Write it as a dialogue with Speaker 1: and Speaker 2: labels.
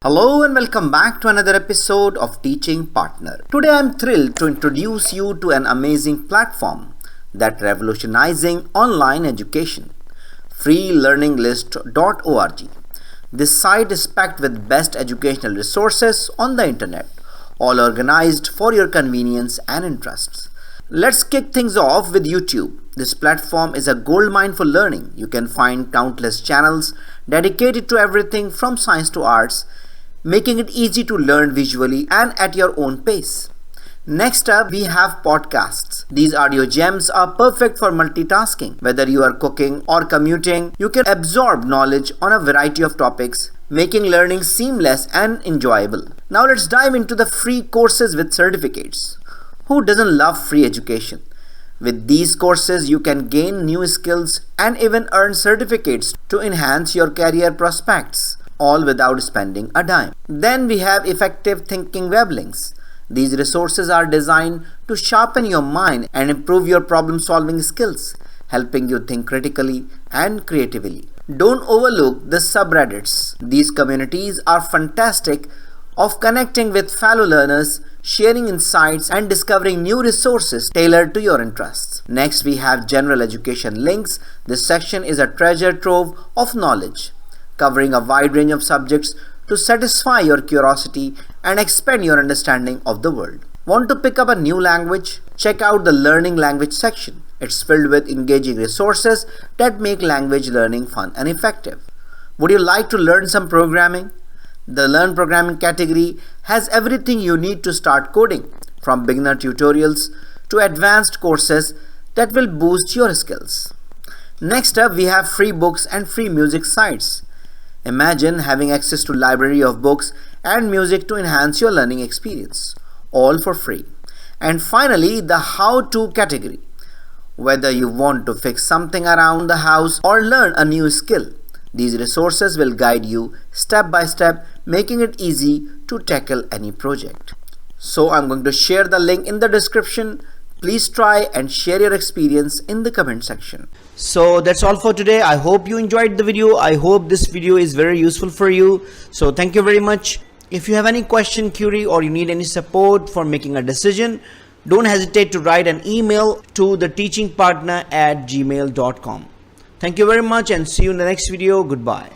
Speaker 1: Hello and welcome back to another episode of Teaching Partner. Today I'm thrilled to introduce you to an amazing platform that's revolutionizing online education, freelearninglist.org. This site is packed with best educational resources on the internet, all organized for your convenience and interests. Let's kick things off with YouTube. This platform is a goldmine for learning. You can find countless channels dedicated to everything from science to arts, making it easy to learn visually and at your own pace. Next up, we have podcasts. These audio gems are perfect for multitasking. Whether you are cooking or commuting, you can absorb knowledge on a variety of topics, making learning seamless and enjoyable. Now let's dive into the free courses with certificates. Who doesn't love free education? With these courses, you can gain new skills and even earn certificates to enhance your career prospects, all without spending a dime. Then we have effective thinking web links. These resources are designed to sharpen your mind and improve your problem-solving skills, helping you think critically and creatively. Don't overlook the subreddits. These communities are fantastic of connecting with fellow learners, sharing insights, and discovering new resources tailored to your interests. Next, we have general education links. This section is a treasure trove of knowledge, covering a wide range of subjects to satisfy your curiosity and expand your understanding of the world. Want to pick up a new language? Check out the Learning Language section. It's filled with engaging resources that make language learning fun and effective. Would you like to learn some programming? The Learn Programming category has everything you need to start coding, from beginner tutorials to advanced courses that will boost your skills. Next up, we have free books and free music sites. Imagine having access to a library of books and music to enhance your learning experience, all for free. And finally, the how-to category. Whether you want to fix something around the house or learn a new skill, these resources will guide you step by step, making it easy to tackle any project. So I'm going to share the link in the description. Please try and share your experience in the comment section. So that's all for today. I hope you enjoyed the video. I hope this video is very useful for you. So thank you very much. If you have any question, query, or you need any support for making a decision, don't hesitate to write an email to theteachingpartner@gmail.com. Thank you very much and see you in the next video. Goodbye.